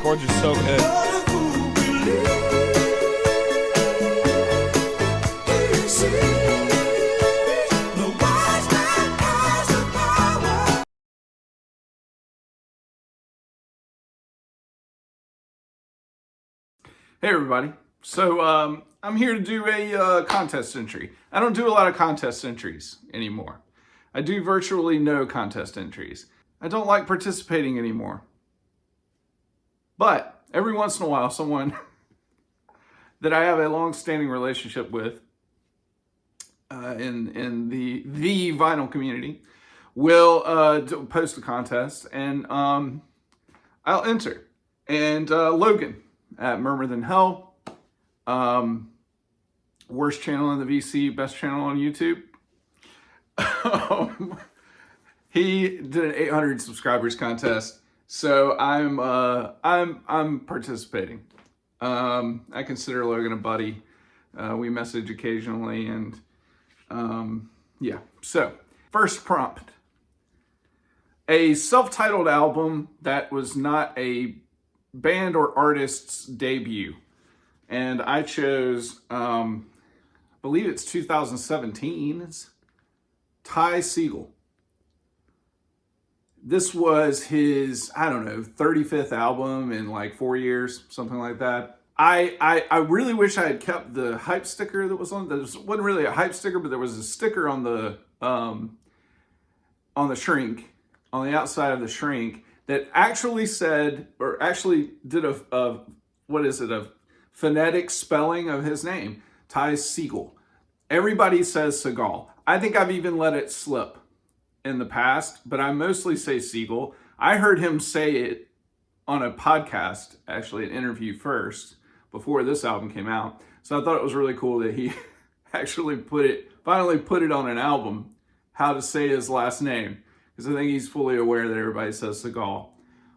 chords are so good. Hey everybody, so I'm here to do a contest entry. I don't do a lot of contest entries anymore. I do virtually no contest entries. I don't like participating anymore. But every once in a while, someone that I have a long-standing relationship with in the vinyl community will post a contest, and I'll enter. And Logan at Murmur Than Hell, worst channel in the VC, best channel on YouTube. He did an 800 subscribers contest, so I'm participating. I consider Logan a buddy. We message occasionally, and yeah. So first prompt: a self-titled album that was not a band or artist's debut, and I chose I believe it's 2017's Ty Segall. This was his, I don't know, 35th album in like 4 years, something like that. I really wish I had kept the hype sticker that was on. There wasn't really a hype sticker, but there was a sticker on the shrink, on the outside of the shrink, that actually said, or actually did a phonetic spelling of his name, Ty Segall. Everybody says Seagal. I think I've even let it slip in the past, but I mostly say Segall. I heard him say it on a podcast, actually an interview first, before this album came out. So I thought it was really cool that he actually finally put it on an album, how to say his last name. Because I think he's fully aware that everybody says Seagal.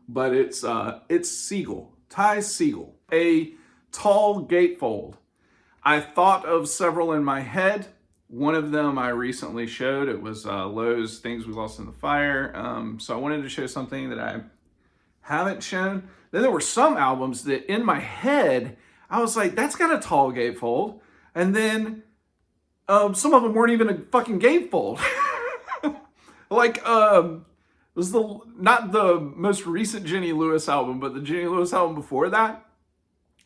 But it's Segall, Ty Segall, a tall gatefold. I thought of several in my head. One of them I recently showed. It was Lowe's Things We Lost in the Fire. So I wanted to show something that I haven't shown. Then there were some albums that in my head, I was like, that's got a tall gatefold. And then some of them weren't even a fucking gatefold. Like, it was not the most recent Jenny Lewis album, but the Jenny Lewis album before that,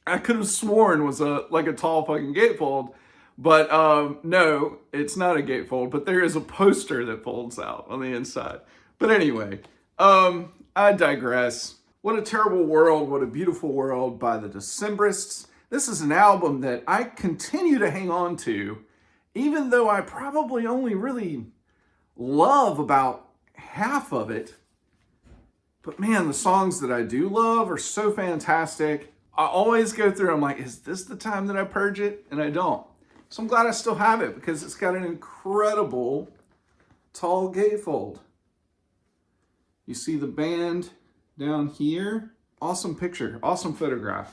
I could have sworn was like a tall fucking gatefold. But no, it's not a gatefold, but there is a poster that folds out on the inside. But anyway, I digress. What a Terrible World, What a Beautiful World by the Decemberists. This is an album that I continue to hang on to, even though I probably only really love about half of it. But man, the songs that I do love are so fantastic. I always go through, I'm like, is this the time that I purge it? And I don't. So I'm glad I still have it, because it's got an incredible tall gatefold. You see the band down here. Awesome picture, awesome photograph.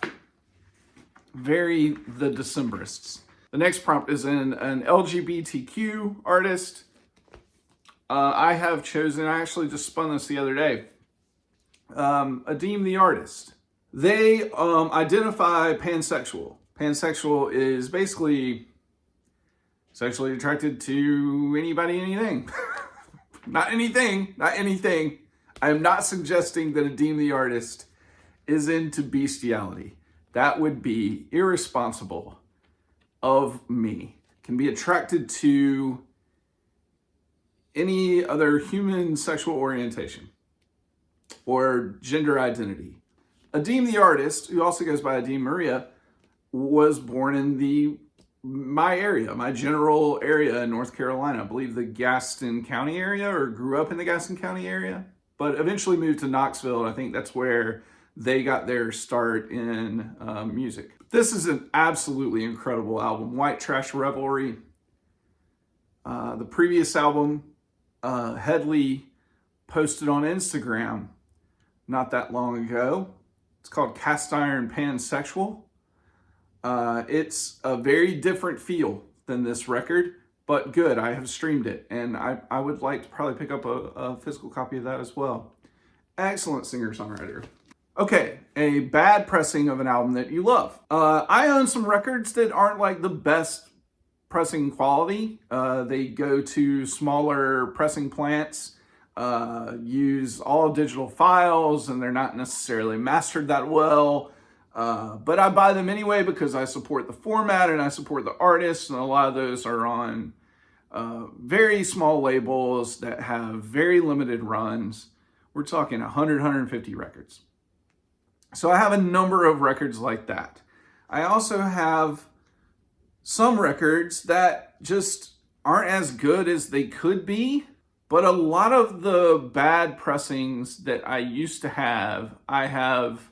Very the Decemberists. The next prompt is an LGBTQ artist. I have chosen, I actually just spun this the other day, Adeem the Artist. They identify pansexual. Pansexual is basically sexually attracted to anybody, anything. Not anything. I am not suggesting that Adeem the Artist is into bestiality. That would be irresponsible of me. Can be attracted to any other human sexual orientation or gender identity. Adeem the Artist, who also goes by Adeem Maria, was born in my general area in North Carolina. I believe the Gaston County area, or grew up in the Gaston County area, but eventually moved to Knoxville. And I think that's where they got their start in music. This is an absolutely incredible album, White Trash Revelry. The previous album, Headley posted on Instagram not that long ago. It's called Cast Iron Pansexual. It's a very different feel than this record, but good. I have streamed it, and I would like to probably pick up a physical copy of that as well. Excellent singer-songwriter. Okay, a bad pressing of an album that you love. I own some records that aren't like the best pressing quality. They go to smaller pressing plants, use all digital files, and they're not necessarily mastered that well. But I buy them anyway because I support the format and I support the artists, and a lot of those are on very small labels that have very limited runs. We're talking 100, 150 records. So I have a number of records like that. I also have some records that just aren't as good as they could be, but a lot of the bad pressings that I used to have, I have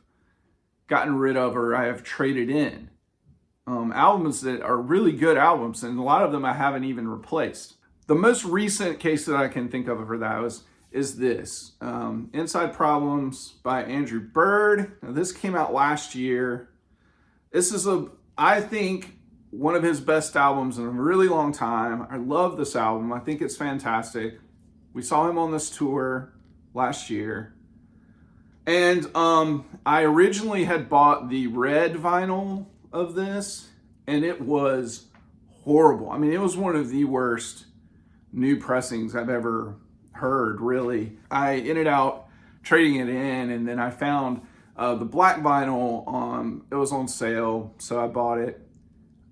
gotten rid of or I have traded in. Albums that are really good albums, and a lot of them I haven't even replaced. The most recent case that I can think of for that is this Inside Problems by Andrew Bird. Now, this came out last year. This is I think one of his best albums in a really long time. I love this album. I think it's fantastic. We saw him on this tour last year. And I originally had bought the red vinyl of this, and it was horrible. I mean, it was one of the worst new pressings I've ever heard, really. I ended up trading it in, and then I found the black vinyl. It was on sale, so I bought it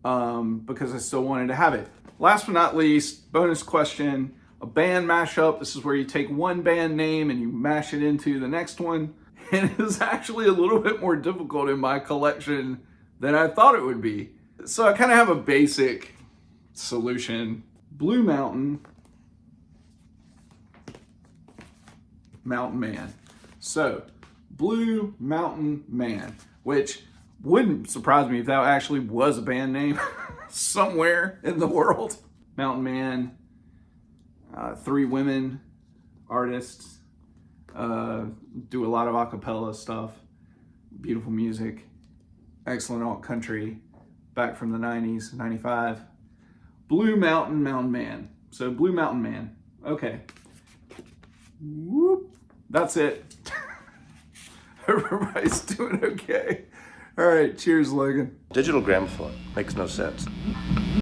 because I still wanted to have it. Last but not least, bonus question, a band mashup. This is where you take one band name and you mash it into the next one. And it is actually a little bit more difficult in my collection than I thought it would be. So I kind of have a basic solution. Blue Mountain Man. So, Blue Mountain Man, which wouldn't surprise me if that actually was a band name somewhere in the world. Mountain Man, 3 women artists, do a lot of a cappella stuff, beautiful music, excellent alt country, back from the 90s, 95. Blue Mountain Man. So Blue Mountain Man. Okay. Whoop. That's it. Everybody's doing okay. All right. Cheers, Logan. Digital gramophone makes no sense.